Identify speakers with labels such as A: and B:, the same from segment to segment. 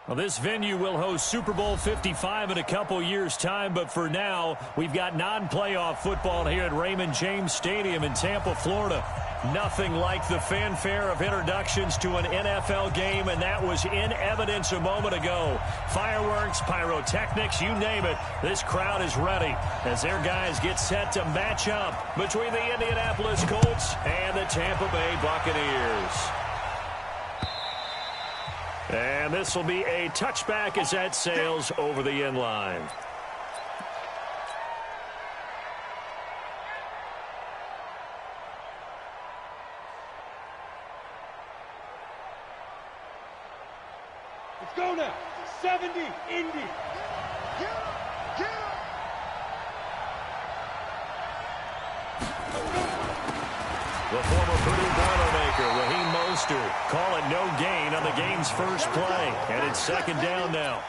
A: Well, this venue will host Super Bowl 55 in a couple years' time, but for now, we've got non-playoff football here at Raymond James Stadium in Tampa, Florida. Nothing like the fanfare of introductions to an NFL game, and that was in evidence a moment ago. Fireworks, pyrotechnics, you name it. This crowd is ready as their guys get set to match up between the Indianapolis Colts and the Tampa Bay Buccaneers. And this will be a touchback as that sails over the end line.
B: Let's go now. 70, Indy.
A: The former Purdue Boilermaker, Raheem Mostert, call it no gain on the game's first play. And it's second down now.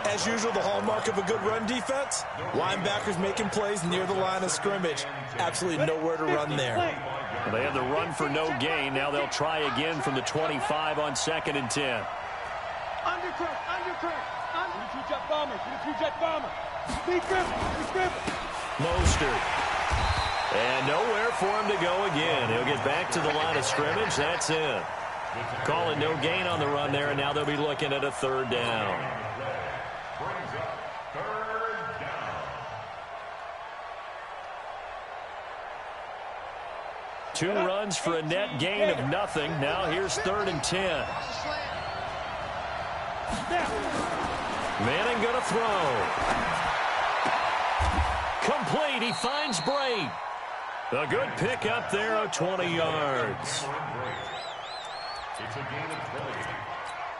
C: As usual, the hallmark of a good run defense, linebackers making plays near the line of scrimmage. Absolutely nowhere to run there.
A: Well, they had the run for no gain. Now they'll try again from the 25 on 2nd and 10.
B: Two-jet bomber. Speed grip.
A: Mostert. And nowhere for him to go again. He'll get back to the line of scrimmage. That's it. Calling no gain on the run there, and now they'll be looking at a third down. Two runs for a net gain of nothing. Now here's 3rd and 10. Manning going to throw. Complete. He finds Braid. A good pick up there of 20 yards.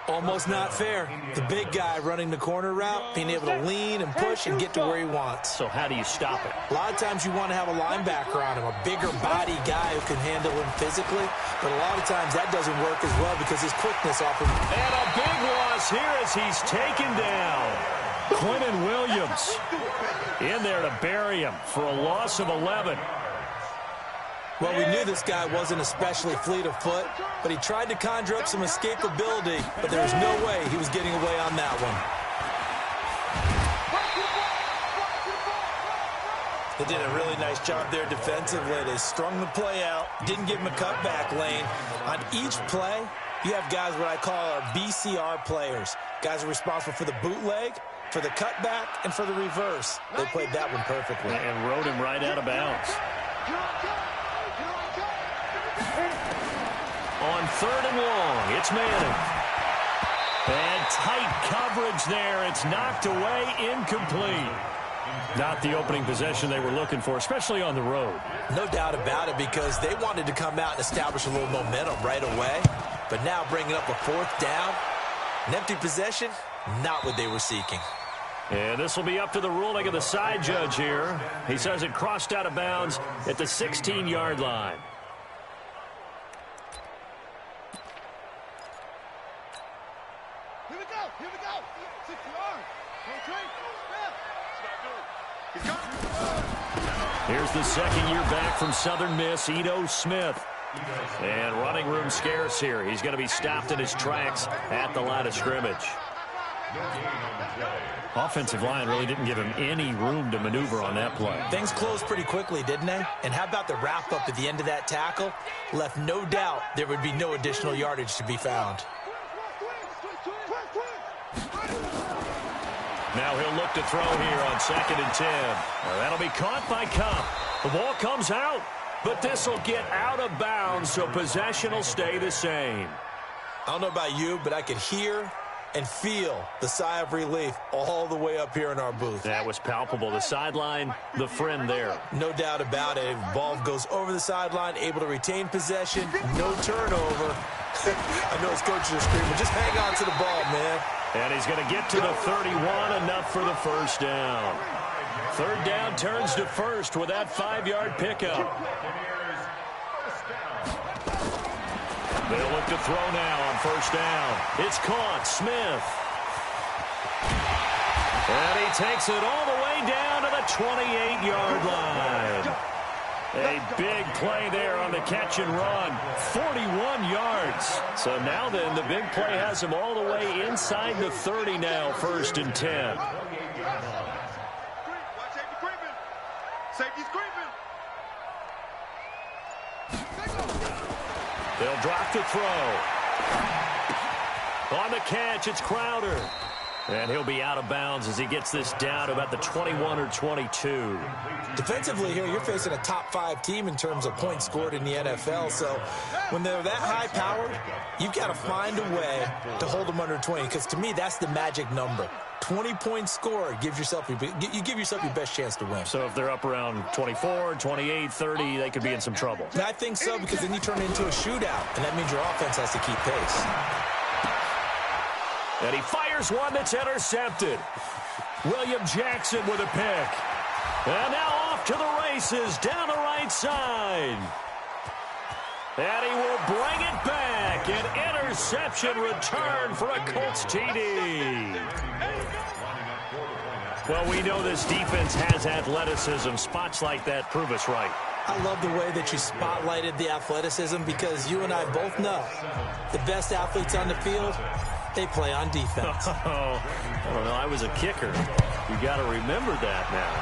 C: Almost not fair. The big guy running the corner route, being able to lean and push and get to where he wants.
A: So how do you stop it?
C: A lot of times you want to have a linebacker on him, a bigger body guy who can handle him physically. But a lot of times that doesn't work as well because his quickness off him.
A: And a big loss here as he's taken down. Quentin Williams in there to bury him for a loss of 11.
C: Well, we knew this guy wasn't especially fleet of foot, but he tried to conjure up some escapability, but there was no way he was getting away on that one. They did a really nice job there defensively. They strung the play out, didn't give him a cutback lane. On each play, you have guys what I call our BCR players. Guys are responsible for the bootleg, for the cutback, and for the reverse. They played that one perfectly.
A: And rode him right out of bounds. On 3rd and long, it's Manning. And tight coverage there. It's knocked away, incomplete. Not the opening possession they were looking for, especially on the road.
C: No doubt about it, because they wanted to come out and establish a little momentum right away. But now bringing up a 4th down, an empty possession, not what they were seeking.
A: And this will be up to the ruling of the side judge here. He says it crossed out of bounds at the 16-yard line.
B: Here we go. 6 yards.
A: Here's the second year back from Southern Miss, Ito Smith. And running room scarce here. He's going to be stopped in his tracks at the line of scrimmage. Offensive line really didn't give him any room to maneuver on that play.
C: Things closed pretty quickly, didn't they? And how about the wrap-up at the end of that tackle? Left no doubt there would be no additional yardage to be found.
A: Now he'll look to throw here on 2nd and 10. Well, that'll be caught by Cup. The ball comes out, but this will get out of bounds, so possession will stay the same.
C: I don't know about you, but I could hear and feel the sigh of relief all the way up here in our booth.
A: That was palpable. The sideline, the friend there.
C: No doubt about it. Ball goes over the sideline, able to retain possession, no turnover. I know his coaches are screaming, just hang on to the ball, man.
A: And he's going to get to the 31, enough for the first down. Third down turns to first with that 5-yard pickup. They'll look to throw now on first down. It's caught. Smith. And he takes it all the way down to the 28-yard line. A big play there on the catch and run. 41 yards. So now then, the big play has him all the way inside the 30 now, 1st and 10.
B: Safety's creeping.
A: They'll drop to throw. On the catch, it's Crowder. And he'll be out of bounds as he gets this down to about the 21 or 22.
C: Defensively here, you're facing a top-5 team in terms of points scored in the NFL. So when they're that high-powered, you've got to find a way to hold them under 20. Because to me, that's the magic number. 20 points scored gives yourself you give yourself your best chance to win.
A: So if they're up around 24, 28, 30, they could be in some trouble.
C: And I think so, because then you turn it into a shootout, and that means your offense has to keep pace.
A: And he fires one that's intercepted. William Jackson with a pick. And now off to the races down the right side. And he will bring it back. An interception return for a Colts TD. Well, we know this defense has athleticism. Spots like that prove us right.
C: I love the way that you spotlighted the athleticism, because you and I both know the best athletes on the field, they play on defense.
A: Oh, I don't know. I was a kicker. You got to remember that now.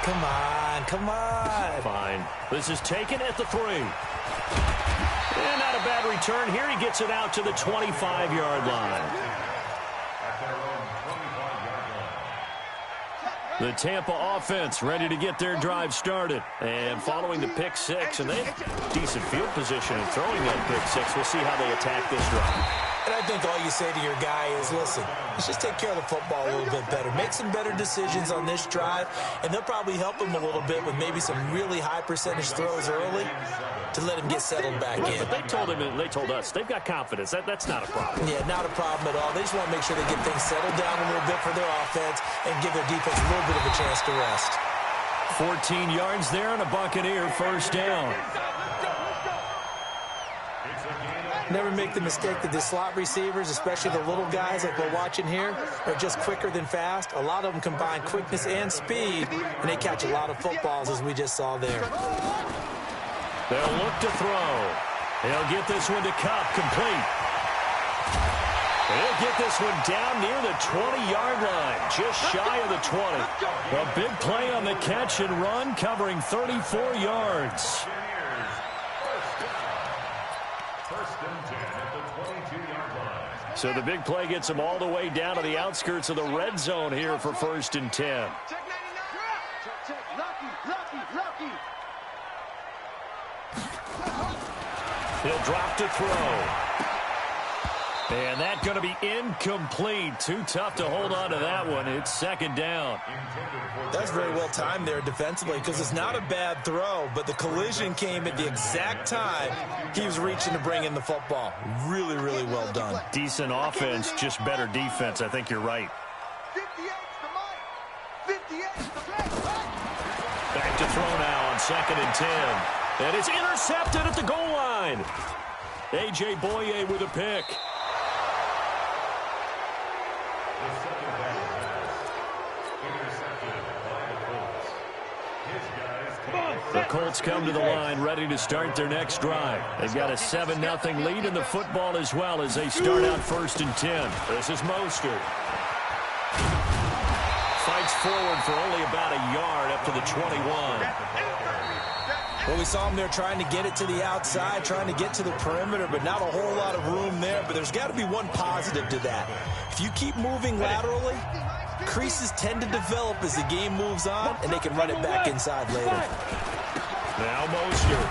C: Come on, come on.
A: Fine. This is taken at the 3. And not a bad return here. He gets it out to the 25-yard line. The Tampa offense ready to get their drive started. And following the pick 6, and they have decent field position in throwing that pick 6. We'll see how they attack this drive.
C: And I think all you say to your guy is, listen, let's just take care of the football a little bit better. Make some better decisions on this drive, and they'll probably help him a little bit with maybe some really high percentage throws early to let him get settled back in.
A: But they told him, and they told us, they've got confidence. That's not a problem.
C: Yeah, not a problem at all. They just want to make sure they get things settled down a little bit for their offense and give their defense a little bit of a chance to rest.
A: 14 yards there and a Buccaneer first down.
C: Never make the mistake that the slot receivers, especially the little guys like we're watching here, are just quicker than fast. A lot of them combine quickness and speed, and they catch a lot of footballs, as we just saw there.
A: They'll look to throw. He'll get this one to Cup, complete. He'll get this one down near the 20-yard line, just shy of the 20. A big play on the catch and run, covering 34 yards. So the big play gets him all the way down to the outskirts of the red zone here for 1st and 10. He'll drop to throw. And that's going to be incomplete. Too tough to hold on to that one. It's 2nd down.
C: That's very well timed there defensively, because it's not a bad throw, but the collision came at the exact time he was reaching to bring in the football. Really, really well done.
A: Decent offense, just better defense. I think you're right. Back to throw now on 2nd and 10. And it's intercepted at the goal line. Jared-VOI with a pick. The Colts come to the line ready to start their next drive. They've got a 7-0 lead in the football as well as they start out 1st and 10. This is Mostert. Fights forward for only about a yard up to the 21.
C: Well, we saw him there trying to get it to the outside, trying to get to the perimeter, but not a whole lot of room there. But there's got to be one positive to that. If you keep moving laterally, creases tend to develop as the game moves on, and they can run it back inside later.
A: Now Mostert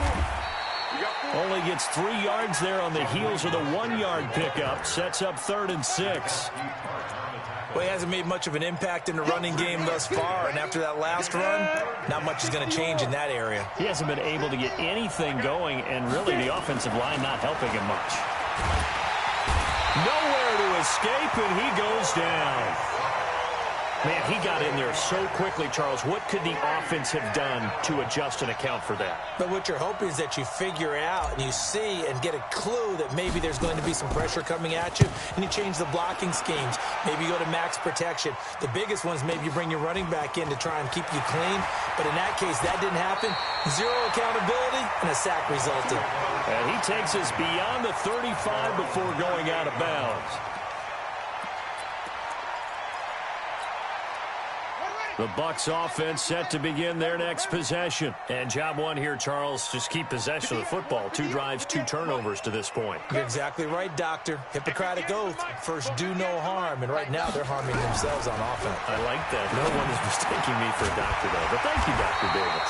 A: only gets 3 yards there on the heels of the 1-yard pickup. Sets up 3rd and 6.
C: Well, he hasn't made much of an impact in the running game thus far, and after that last run, not much is going to change in that area.
A: He hasn't been able to get anything going, and really the offensive line not helping him much. Nowhere to escape, and he goes down. Man, he got in there so quickly, Charles. What could the offense have done to adjust and account for that?
C: But what you're hoping is that you figure out and you see and get a clue that maybe there's going to be some pressure coming at you, and you change the blocking schemes. Maybe you go to max protection. The biggest ones, maybe you bring your running back in to try and keep you clean. But in that case, that didn't happen. Zero accountability, and a sack resulted.
A: And he takes us beyond the 35 before going out of bounds. The Bucs offense set to begin their next possession. And job one here, Charles, just keep possession of the football. 2 drives, 2 turnovers to this point.
C: You're exactly right, Doctor. Hippocratic oath. First, do no harm. And right now, they're harming themselves on offense.
A: I like that. No one is mistaking me for a doctor, though. But thank you, Dr. Davis.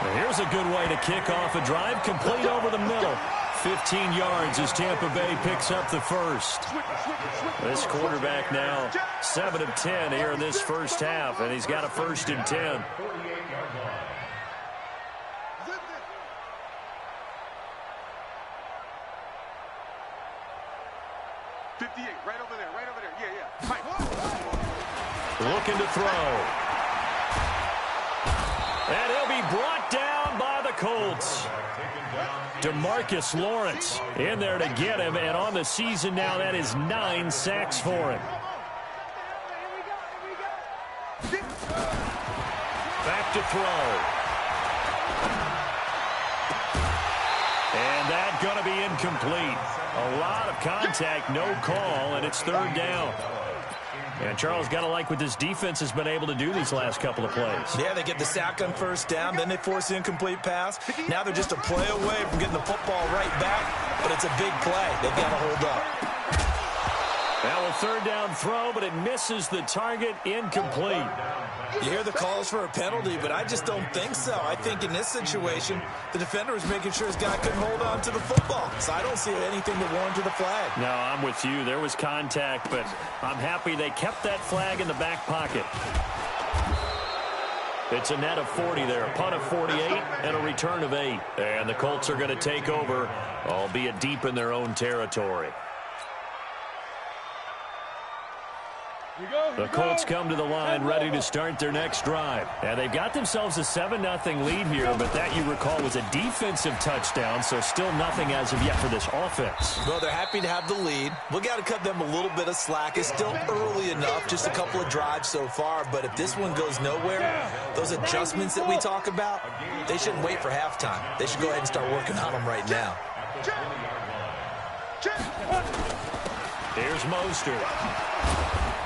A: And here's a good way to kick off a drive, complete over the middle. 15 yards as Tampa Bay picks up the first. This quarterback now 7 of 10 here in this first half, and he's got a 1st and 10.
B: Right over there. Yeah.
A: Looking to throw. And he'll be brought down by the Colts. DeMarcus Lawrence in there to get him, and on the season now, that is 9 sacks for him. Back to throw. And that's going to be incomplete. A lot of contact, no call, and it's 3rd down. And Charles, got to like what this defense has been able to do these last couple of plays.
C: Yeah, they get the sack on 1st down, then they force the incomplete pass. Now they're just a play away from getting the football right back, but it's a big play. They've got to hold up.
A: Now a 3rd down throw, but it misses the target, incomplete.
C: You hear the calls for a penalty, but I just don't think so. I think in this situation, the defender was making sure his guy couldn't hold on to the football. So I don't see anything that warranted the flag.
A: No, I'm with you. There was contact, but I'm happy they kept that flag in the back pocket. It's a net of 40 there, a punt of 48, and a return of 8. And the Colts are going to take over, albeit deep in their own territory. The Colts come to the line ready to start their next drive. And they've got themselves a 7-0 lead here, but that, you recall, was a defensive touchdown, so still nothing as of yet for this offense.
C: Well, they're happy to have the lead. We got to cut them a little bit of slack. It's still early enough, just a couple of drives so far, but if this one goes nowhere, those adjustments that we talk about, they shouldn't wait for halftime. They should go ahead and start working on them right now.
A: Here's Mostert.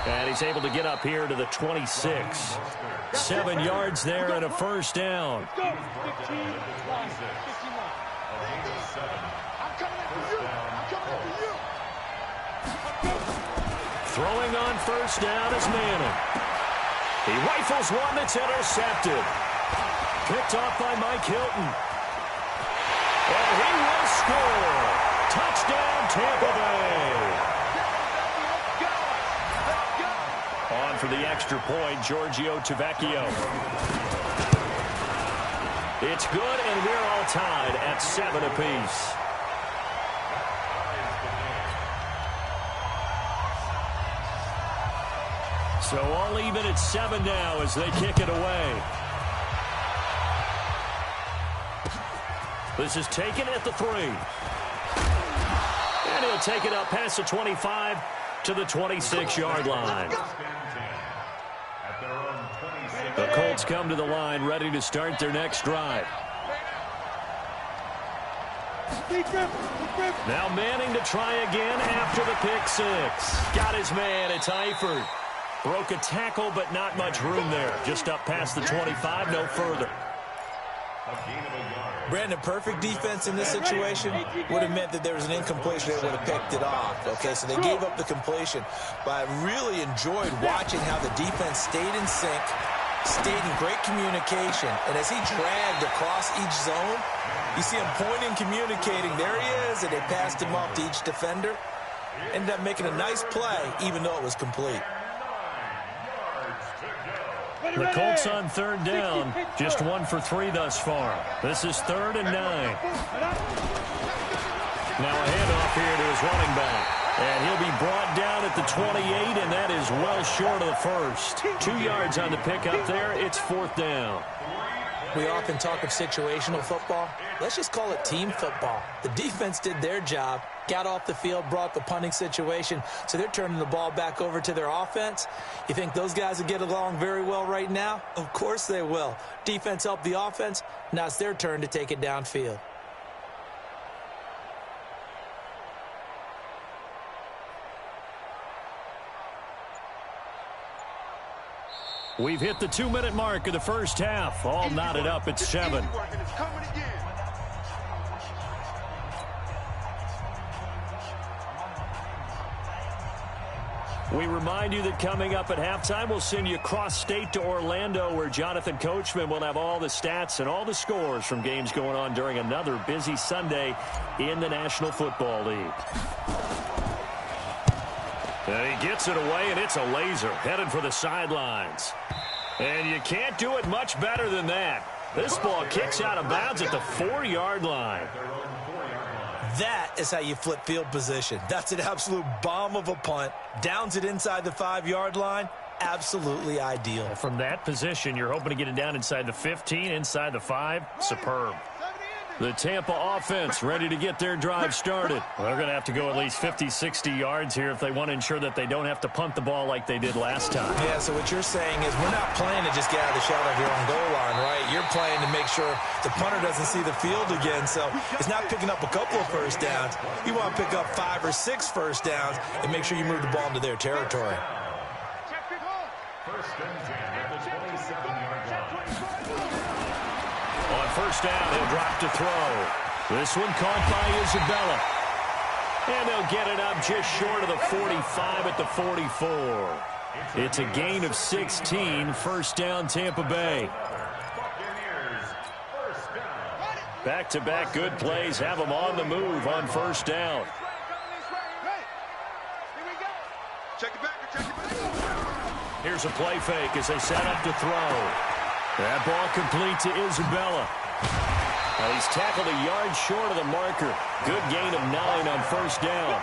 A: And he's able to get up here to the 26. 7 yards there and a 1st down. Throwing on 1st down is Manning. He rifles one that's intercepted. Picked off by Mike Hilton. And he will score. Touchdown, Tampa Bay. On for the extra point, Giorgio Tavecchio. It's good, and we're all tied at 7 apiece. So all even at 7 now as they kick it away. This is taken at the 3. And he'll take it up past the 25 to the 26-yard line. The Colts come to the line ready to start their next drive. Now Manning to try again after the pick 6. Got his man. It's Eifert. Broke a tackle, but not much room there. Just up past the 25, no further.
C: Brandon, perfect defense in this situation would have meant that there was an incompletion that would have picked it off. Okay, so they gave up the completion. But I really enjoyed watching how the defense stayed in sync, stayed in great communication. And as he dragged across each zone, you see him pointing, communicating. There he is, and they passed him off to each defender. Ended up making a nice play, even though it was complete.
A: The Colts on third down, just 1 for 3 thus far. This is 3rd and 9. Now a handoff here to his running back. And he'll be brought down at the 28, and that is well short of the first. 2 yards on the pickup there. It's 4th down.
C: We often talk of situational football. Let's just call it team football. The defense did their job, got off the field, brought the punting situation, so they're turning the ball back over to their offense. You think those guys will get along very well right now? Of course they will. Defense helped the offense. Now it's their turn to take it downfield.
A: We've hit the 2-minute mark of the first half. All knotted up at 7. We remind you that coming up at halftime, we'll send you cross-state to Orlando, where Jonathan Coachman will have all the stats and all the scores from games going on during another busy Sunday in the National Football League. And he gets it away, and it's a laser headed for the sidelines. And you can't do it much better than that. This ball kicks out of bounds at the 4-yard line.
C: That is how you flip field position. That's an absolute bomb of a punt. Downs it inside the 5-yard line. Absolutely ideal.
A: From that position, you're hoping to get it down inside the 15, inside the 5. Superb. The Tampa offense ready to get their drive started. They're going to have to go at least 50, 60 yards here if they want to ensure that they don't have to punt the ball like they did last time.
C: Yeah, so what you're saying is we're not playing to just get out of the shadow of your own goal line, right? You're playing to make sure the punter doesn't see the field again. So it's not picking up a couple of first downs. You want to pick up 5 or 6 first downs and make sure you move the ball into their territory.
D: First and 10 at the 27-yard line.
A: On first down, he'll drop to throw. This one caught by Isabella. And they'll get it up just short of the 45 at the 44. It's a gain of 16. First down, Tampa Bay. Back-to-back good plays have them on the move on first down. Here's a play fake as they set up to throw. That ball complete to Isabella. Well, he's tackled a yard short of the marker. Good gain of 9 on first down.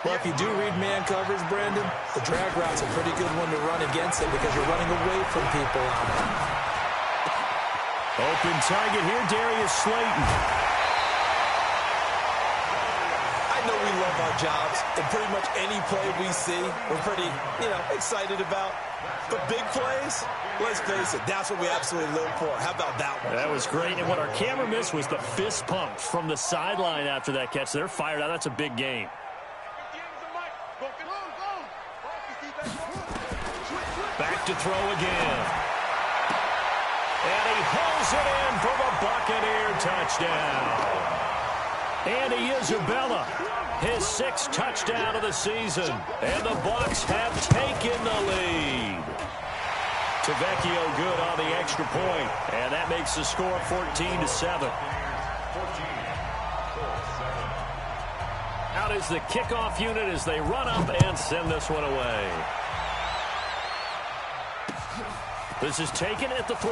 C: Well, if you do read man coverage, Brandon, the drag route's a pretty good one to run against it because you're running away from people on it.
A: Open target here, Darius Slayton.
C: I know we love our jobs, and pretty much any play we see, we're pretty, excited about. But big plays, let's face it, that's what we absolutely live for. How about that one?
A: That was great, and what our camera missed was the fist pump from the sideline after that catch. They're fired out. That's a big game. Back to throw again. And he hauls it in for the Buccaneer touchdown. Andy Isabella, his 6th touchdown of the season. And the Bucs have taken the lead. Tavecchio good on the extra point. And that makes the score 14-7. Out is the kickoff unit as they run up and send this one away. This is taken at the 3.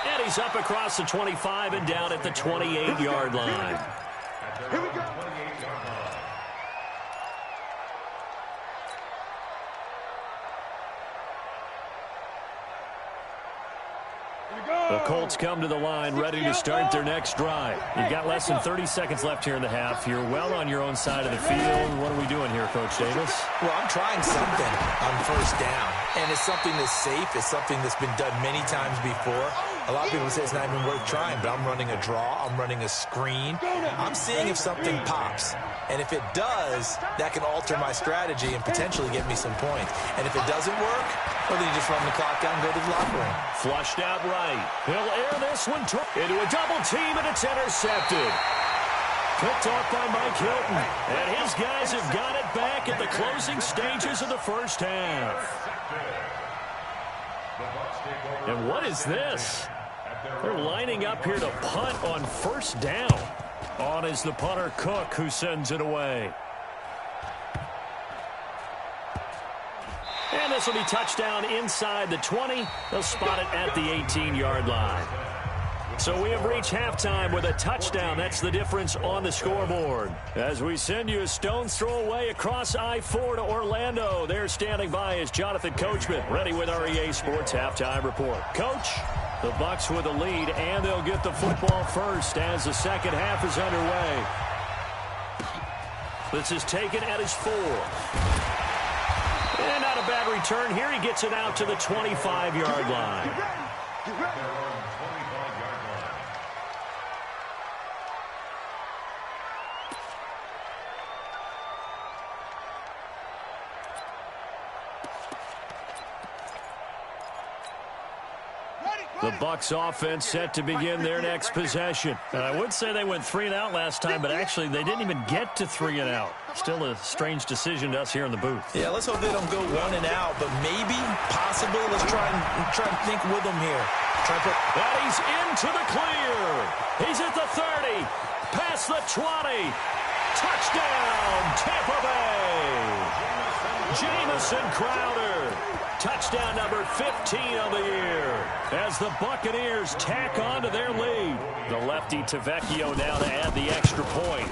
A: And he's up across the 25 and down at the 28-yard line.
B: Here we go.
A: The Colts come to the line ready to start their next drive. You've got less than 30 seconds left here in the half. You're well on your own side of the field. What are we doing here, Coach Davis?
C: Well, I'm trying something on first down. And it's something that's safe. It's something that's been done many times before. A lot of people say it's not even worth trying, but I'm running a draw. I'm running a screen. I'm seeing if something pops. And if it does, that can alter my strategy and potentially get me some points. And if it doesn't work, well, then you just run the clock down and go to the locker room.
A: Flushed out right. He'll air this one into a double team, and it's intercepted. Picked off by Mike Hilton. And his guys have got it back at the closing stages of the first half. And what is this? They're lining up here to punt on first down. On is the punter, Cook, who sends it away. this will be touchdown inside the 20. They'll spot it at the 18-yard line. So we have reached halftime with a touchdown. That's the difference on the scoreboard. As we send you a stone's throw away across I-4 to Orlando. There standing by is Jonathan Coachman, ready with our EA Sports Halftime Report. Coach, the Bucs with the lead, and they'll get the football first as the second half is underway. This is taken at his 4. And not a bad return here. He gets it out to the 25-yard line. The Bucs offense set to begin their next possession. I would say they went 3 and out last time, but actually they didn't even get to 3 and out. Still a strange decision to us here in the booth.
C: Yeah, let's hope they don't go 1 and out, but maybe, possibly, let's try and think with them here.
A: And he's into the clear. He's at the 30, past the 20. Touchdown, Tampa Bay. Jamison Crowder. Touchdown number 15 of the year as the Buccaneers tack on to their lead. The lefty Tavecchio now to add the extra point.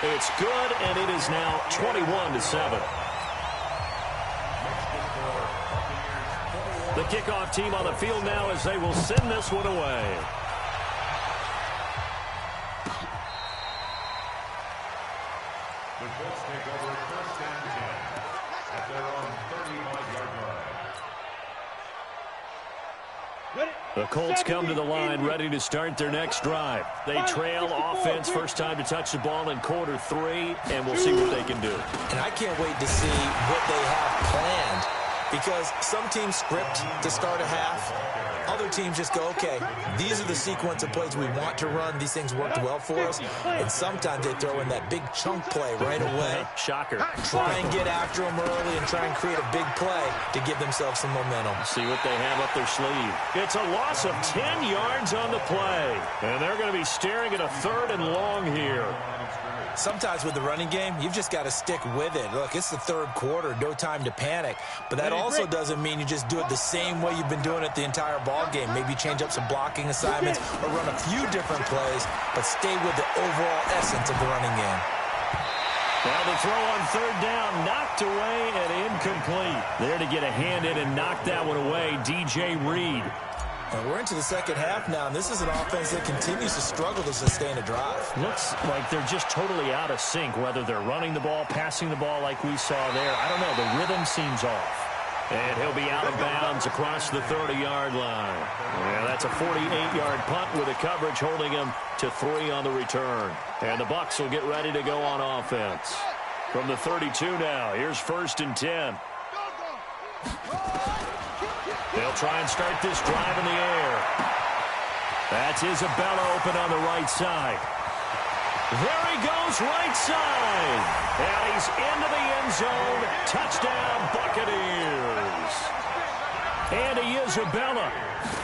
A: It's good, and it is now 21-7. The kickoff team on the field now as they will send this one away.
D: The Colts take over first and 10 at their own 35-yard line.
A: The Colts come to the line ready to start their next drive. They trail offense first time to touch the ball in quarter 3, and we'll see what they can do.
C: And I can't wait to see what they have planned, because some teams script to start a half. Other teams just go, okay, these are the sequence of plays we want to run. These things worked well for us. And sometimes they throw in that big chunk play right away.
A: Shocker.
C: Try and get after them early and try and create a big play to give themselves some momentum.
A: See what they have up their sleeve. It's a loss of 10 yards on the play. And they're going to be staring at a 3rd and long here.
C: Sometimes with the running game, you've just got to stick with it. Look, it's the 3rd quarter, no time to panic. But that also doesn't mean you just do it the same way you've been doing it the entire ball game. Maybe change up some blocking assignments or run a few different plays, but stay with the overall essence of the running game.
A: Now the throw on 3rd down, knocked away and incomplete. There to get a hand in and knock that one away, DJ Reed.
C: We're into the second half now, and this is an offense that continues to struggle to sustain a drive.
A: Looks like they're just totally out of sync, whether they're running the ball, passing the ball like we saw there. I don't know. The rhythm seems off. And he'll be out of bounds across the 30-yard line. Yeah, that's a 48-yard punt with a coverage holding him to 3 on the return. And the Bucs will get ready to go on offense. From the 32 now, here's 1st and 10. They'll try and start this drive in the air. That's Isabella open on the right side. There he goes, right side. And he's into the end zone. Touchdown, Buccaneers. Andy Isabella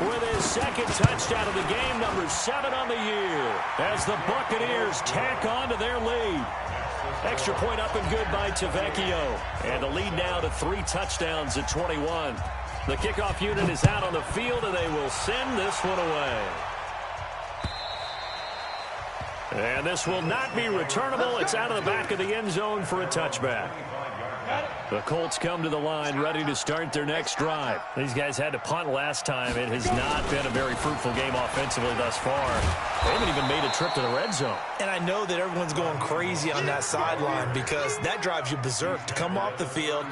A: with his 2nd touchdown of the game, number 7 on the year, as the Buccaneers tack on to their lead. Extra point up and good by Tavecchio. And the lead now to 3 touchdowns at 21. The kickoff unit is out on the field, and they will send this one away. And this will not be returnable. It's out of the back of the end zone for a touchback. The Colts come to the line ready to start their next drive. These guys had to punt last time. It has not been a very fruitful game offensively thus far. They haven't even made a trip to the red zone.
C: And I know that everyone's going crazy on that sideline because that drives you berserk to come off the field,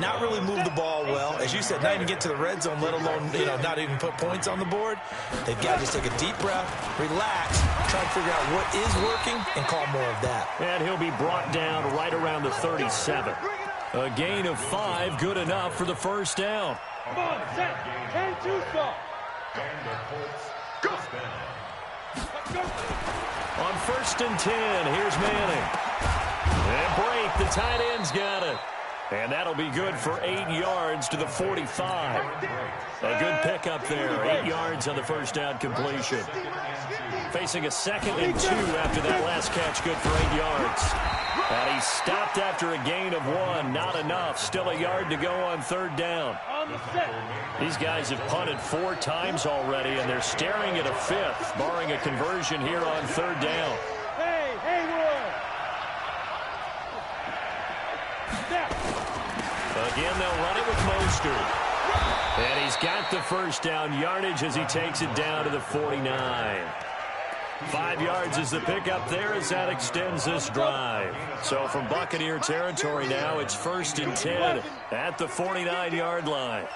C: not really move the ball well. As you said, not even get to the red zone, let alone, not even put points on the board. They've got to just take a deep breath, relax, try and figure out what is working, and call more of that.
A: And he'll be brought down right around the 37. A gain of 5, good enough for the 1st down.
B: Come on, set, 10-2 stop.
D: And the Colts suspend.
A: On 1st and 10, here's Manning. And break, the tight end's got it. And that'll be good for 8 yards to the 45. A good pickup there, 8 yards on the 1st down completion. Facing a 2nd and 2 after that last catch, good for 8 yards. And he stopped after a gain of 1. Not enough. Still a yard to go on 3rd down. These guys have punted 4 times already, and they're staring at a 5th, barring a conversion here on 3rd down. Again, they'll run it with Mostert. And he's got the 1st down yardage as he takes it down to the 49. 5 yards is the pickup there as that extends this drive. So from Buccaneer territory now, it's 1st and 10 at the 49-yard line.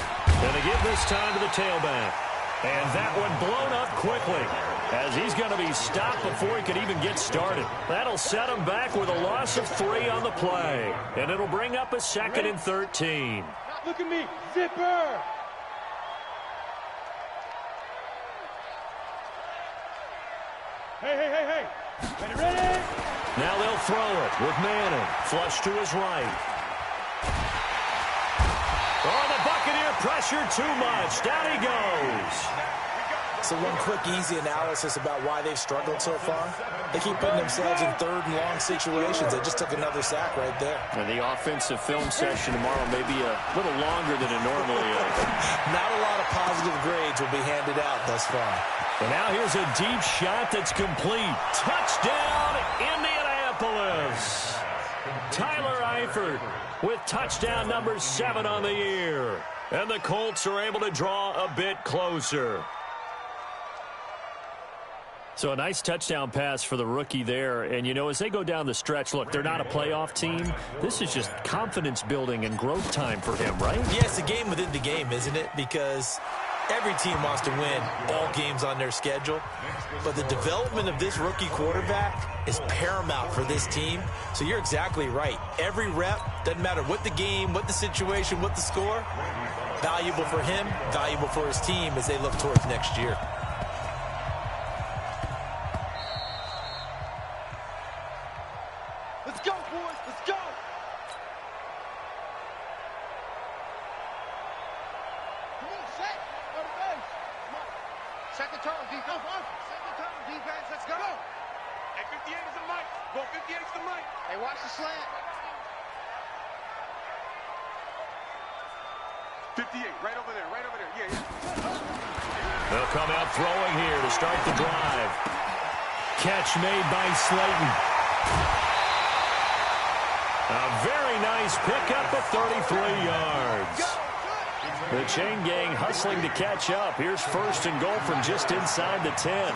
A: And they give this time to the tailback. And that one blown up quickly as he's going to be stopped before he can even get started. That'll set him back with a loss of 3 on the play. And it'll bring up a 2nd and 13.
B: Look at me, zipper! Hey! Ready?
A: Now they'll throw it with Madden. Flush to his right. Oh, the Buccaneer pressure too much. Down he goes.
C: So one quick, easy analysis about why they've struggled so far. They keep putting themselves in 3rd and long situations. They just took another sack right there.
A: And the offensive film session tomorrow may be a little longer than it normally is.
C: Not a lot of positive grades will be handed out thus far.
A: And now here's a deep shot that's complete. Touchdown, Indianapolis. Tyler Eifert with touchdown number 7 on the year. And the Colts are able to draw a bit closer. So a nice touchdown pass for the rookie there. And, you know, as they go down the stretch, look, they're not a playoff team. This is just confidence building and growth time for him, right?
C: Yeah, it's a game within the game, isn't it? Because every team wants to win all games on their schedule. But the development of this rookie quarterback is paramount for this team. So you're exactly right. Every rep, doesn't matter what the game, what the situation, what the score, valuable for him, valuable for his team as they look towards next year.
B: Let's go, boys! Let's go! Come on, set! Go to base! Come on. Second turn, defense. Second turn, defense. Let's go! Hey, 58 is the mic. Go 58 is the mic. Hey, watch the slant. 58, right over there, right over there. Yeah.
A: They'll come out throwing here to start the drive. Catch made by Slayton. A very nice pickup of 33 yards. The chain gang hustling to catch up. Here's 1st and goal from just inside the 10.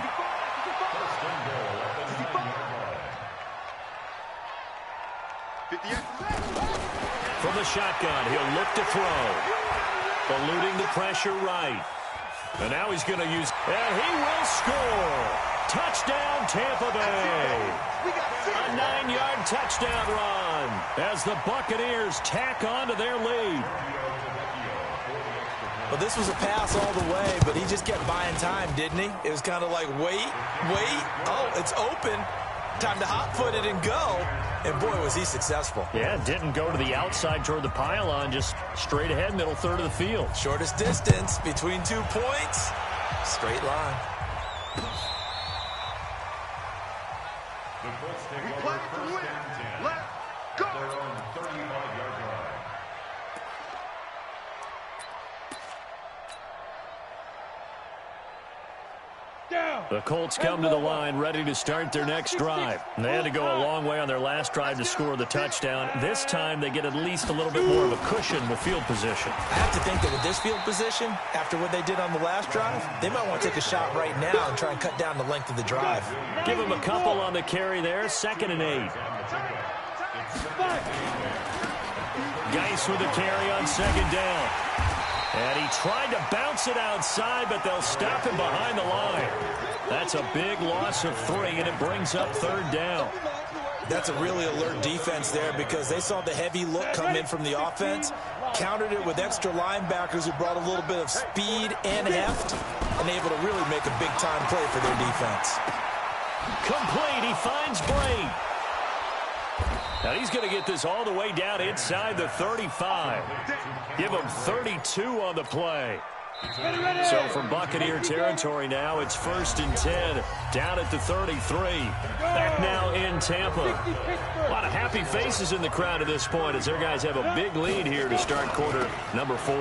A: From the shotgun, he'll look to throw. Eluding the pressure right. And now he's going to use, and he will score. Touchdown, Tampa Bay. A 9-yard touchdown run as the Buccaneers tack on to their lead.
C: Well, this was a pass all the way, but he just kept buying time, didn't he? It was kind of like, wait. Oh, it's open. Time to hot-foot it and go. And, boy, was he successful.
A: Yeah, didn't go to the outside toward the pylon, just straight ahead, middle third of the field.
C: Shortest distance between 2 points. Straight line.
B: We play to win. Let's go!
D: They're on 35-yard line.
A: The Colts come to the line ready to start their next drive. They had to go a long way on their last drive to score the touchdown. This time they get at least a little bit more of a cushion with field position.
C: I have to think that with this field position, after what they did on the last drive, they might want to take a shot right now and try and cut down the length of the drive.
A: Give him a couple on the carry there. 2nd and 8. Geis with a carry on 2nd down. And he tried to bounce it outside, but they'll stop him behind the line. That's a big loss of 3, and it brings up 3rd down.
C: That's a really alert defense there because they saw the heavy look come in from the offense, countered it with extra linebackers who brought a little bit of speed and heft, and able to really make a big-time play for their defense.
A: Complete. He finds Bray. Now he's going to get this all the way down inside the 35. Give him 32 on the play. So from Buccaneer territory now, it's 1st and 10, down at the 33. Back now in Tampa. A lot of happy faces in the crowd at this point as their guys have a big lead here to start quarter number 4.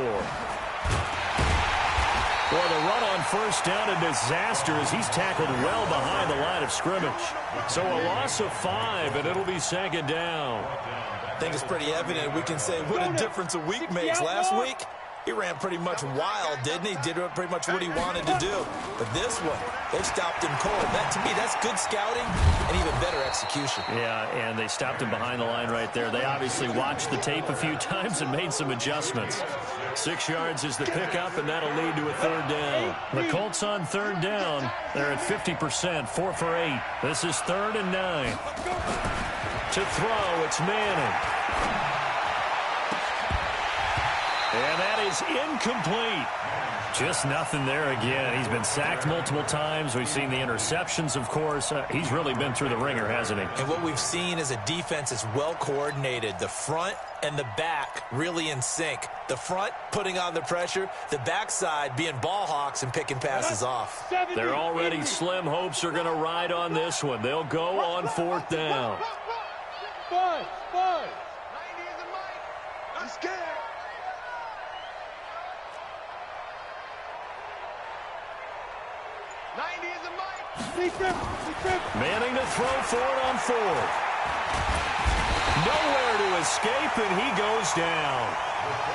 A: Well, the run on 1st down, a disaster as he's tackled well behind the line of scrimmage. So a loss of 5, and it'll be 2nd down.
C: I think it's pretty evident. We can say what a difference a week makes. Last week, he ran pretty much wild, didn't he? Did pretty much what he wanted to do. But this one, they stopped him cold. That, to me, that's good scouting and even better execution. Yeah, and they stopped him behind the line right there. They obviously watched the tape a few times and made some adjustments.
A: 6 yards is the pickup, and that'll lead to a 3rd down. The Colts on 3rd down. They're at 50%, 4 for 8. This is 3rd and 9. To throw, it's Manning. And that is incomplete. Just nothing there again. He's been sacked multiple times. We've seen the interceptions, of course. He's really been through the ringer, hasn't he? And what we've seen is a defense that's well coordinated. The front and the back really in sync. The front putting on the pressure. The backside being ball hawks and picking passes off. They're already slim hopes are going to ride on this one. They'll go on 4th down.
B: Five. 90 is a mic. I'm scared.
A: Manning to throw for it on 4th. Nowhere to escape, and he goes down.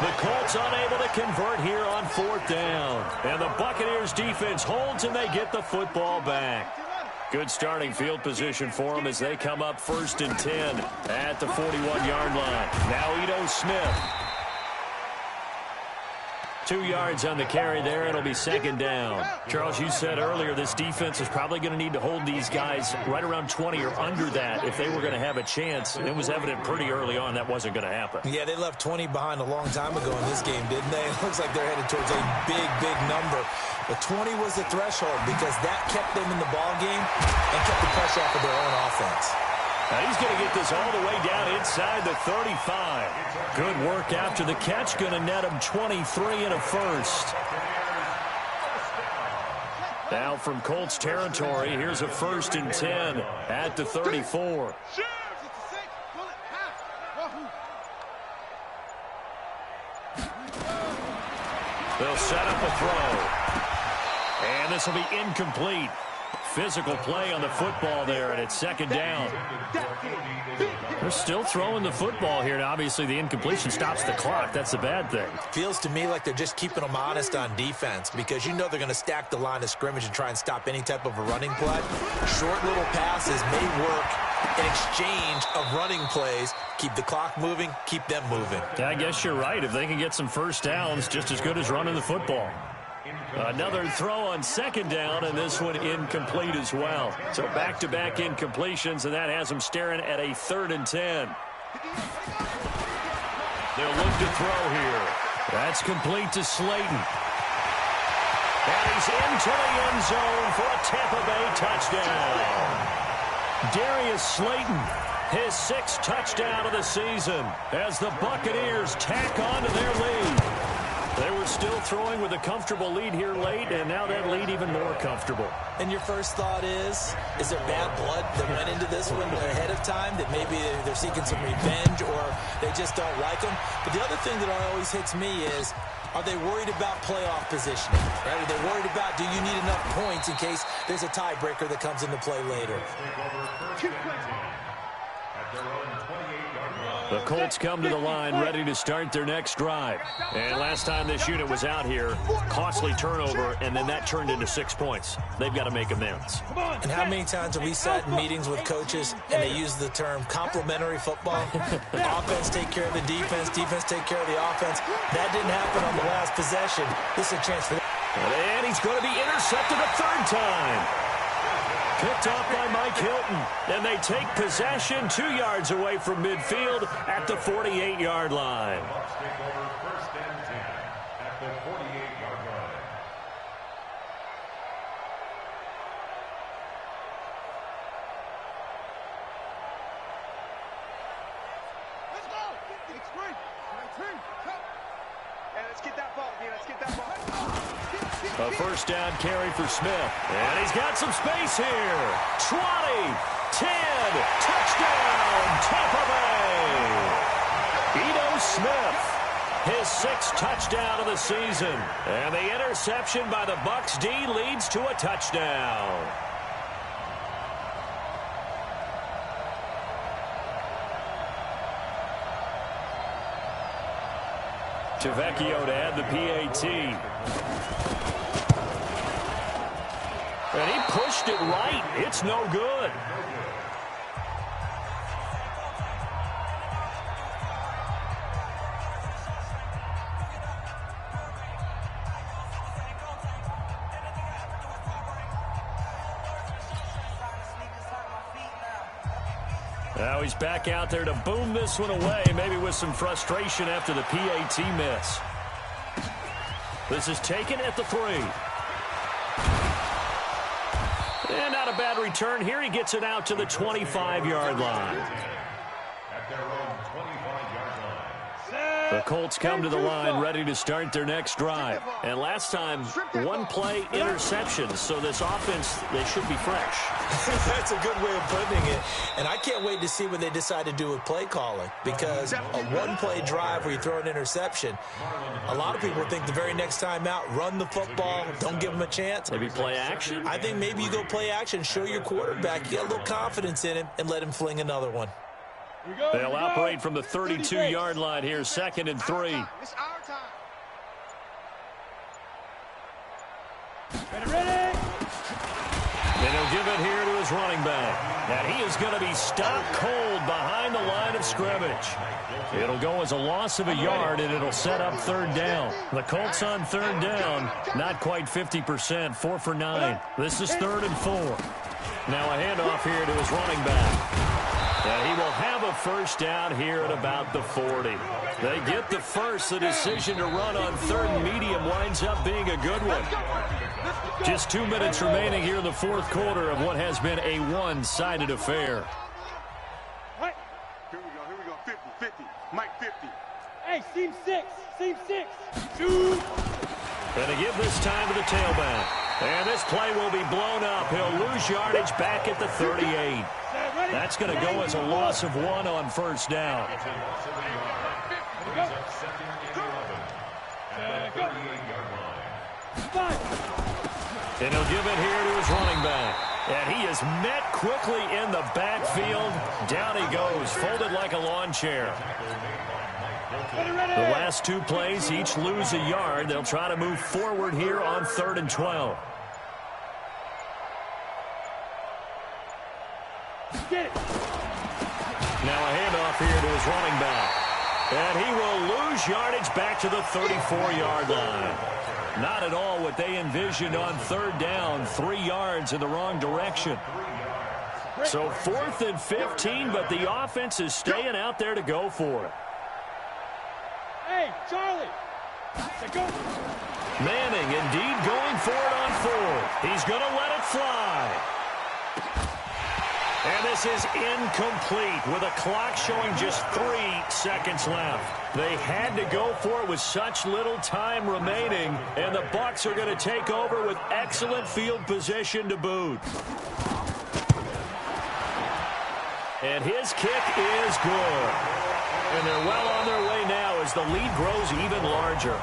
A: The Colts unable to convert here on 4th down. And the Buccaneers defense holds, and they get the football back. Good starting field position for them as they come up 1st and 10 at the 41-yard line. Now Ito Smith. 2 yards on the carry there. It'll be 2nd down. Charles, you said earlier this defense is probably going to need to hold these guys right around 20 or under that if they were going to have a chance. It was evident pretty early on that wasn't going to happen.
C: Yeah, they left 20 behind a long time ago in this game, didn't they? It looks like they're headed towards a big number. But 20 was the threshold because that kept them in the ball game and kept the pressure off of their own offense.
A: Now he's going to get this all the way down inside the 35. Good work after the catch. Going to net him 23 and a first. Now from Colts territory, here's a 1st and 10 at the 34. They'll set up a throw. And this will be incomplete. Physical play on the football there, and it's 2nd down. They're still throwing the football here, and obviously the incompletion stops the clock. That's the bad thing.
C: Feels to me like they're just keeping them honest on defense because you know they're going to stack the line of scrimmage and try and stop any type of a running play. Short little passes may work in exchange of running plays. Keep the clock moving, keep them moving.
A: Yeah, I guess you're right. If they can get some 1st downs, just as good as running the football. Another throw on 2nd down, and this one incomplete as well. So back-to-back incompletions, and that has them staring at a 3rd and 10. They'll look to throw here. That's complete to Slayton. And he's into the end zone for a Tampa Bay touchdown. Darius Slayton, his 6th touchdown of the season as the Buccaneers tack on to their lead. They were still throwing with a comfortable lead here late, and now that lead even more comfortable.
C: And your first thought is there bad blood that went into this one ahead of time, that maybe they're seeking some revenge or they just don't like them? But the other thing that always hits me is, are they worried about playoff positioning? Right? Are they worried about, do you need enough points in case there's a tiebreaker that comes into play later?
A: The Colts come to the line ready to start their next drive. And last time this unit was out here, costly turnover, and then that turned into 6 points. They've got to make amends.
C: And how many times have we sat in meetings with coaches and they use the term complementary football? Offense take care of the defense, defense take care of the offense. That didn't happen on the last possession. This is a chance for them.
A: And he's going to be intercepted a 3rd time. Picked off by Mike Hilton, and they take possession 2 yards away from midfield at the 48-yard line.
B: Let's go! It's free! Let's get that ball, man. Let's get that ball.
A: A first down carry for Smith. And he's got some space here. 20, 10, touchdown, Tampa Bay. Ito Smith, his 6th touchdown of the season. And the interception by the Bucs D leads to a touchdown. Tavecchio to add the PAT. And he pushed it right. It's no good. Now he's back out there to boom this one away, maybe with some frustration after the PAT miss. This is taken at the 3. And not a bad return here. He gets it out to the 25-yard line.
D: At their own 25-yard line.
A: The Colts come to the line ready to start their next drive. And last time, 1 play interceptions. So this offense, they should be fresh.
C: That's a good way of putting it. And I can't wait to see what they decide to do with play calling. Because a 1-play drive where you throw an interception, a lot of people think the very next time out, run the football, don't give them a chance.
A: Maybe play action?
C: I think maybe you go play action, show your quarterback, you get a little confidence in him, and let him fling another one.
A: They'll operate from the 32-yard line here, 2nd and 3.
B: It's our time.
A: And he'll give it here to his running back. And he is going to be stopped cold behind the line of scrimmage. It'll go as a loss of a yard, and it'll set up 3rd down. The Colts on 3rd down, not quite 50%, 4 for 9. This is 3rd and 4. Now a handoff here to his running back. And he will have a first down here at about the 40. They get the first. The decision to run on 3rd and medium winds up being a good one. Just 2 minutes remaining here in the 4th quarter of what has been a one-sided affair.
B: Here we go. 50. Mike 50.
E: Hey, seam 6. Seam 6. 2.
A: And to give this time to the tailback. And this play will be blown up. He'll lose yardage back at the 38. That's going to go as a loss of 1 on 1st down. And he'll give it here to his running back. And he is met quickly in the backfield. Down he goes, folded like a lawn chair. The last 2 plays each lose a yard. They'll try to move forward here on 3rd and 12.
E: Get it.
A: Now a handoff here to his running back. And he will lose yardage back to the 34-yard line. Not at all what they envisioned on 3rd down. 3 yards in the wrong direction. So 4th and 15, but the offense is staying out there to go for it.
E: Hey, Charlie. Go.
A: Manning indeed going for it on 4th. He's going to let it fly. And this is incomplete with a clock showing just 3 seconds left. They had to go for it with such little time remaining, and the Bucs are going to take over with excellent field position to boot. And his kick is good. And they're well on their way now as the lead grows even larger.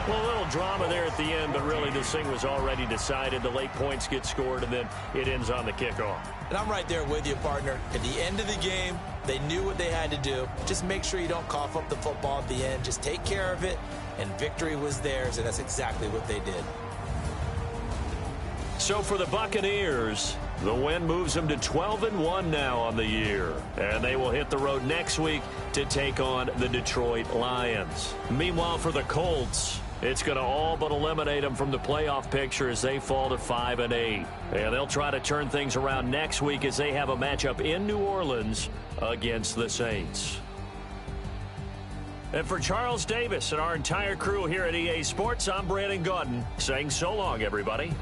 A: Well, a little drama there at the end, but really this thing was already decided. The late points get scored, and then it ends on the kickoff.
C: And I'm right there with you, partner. At the end of the game, they knew what they had to do. Just make sure you don't cough up the football at the end. Just take care of it, and victory was theirs, and that's exactly what they did.
A: So for the Buccaneers, the win moves them to 12-1 now on the year. And they will hit the road next week to take on the Detroit Lions. Meanwhile, for the Colts, it's going to all but eliminate them from the playoff picture as they fall to 5-8. And they'll try to turn things around next week as they have a matchup in New Orleans against the Saints. And for Charles Davis and our entire crew here at EA Sports, I'm Brandon Gaudin saying so long, everybody.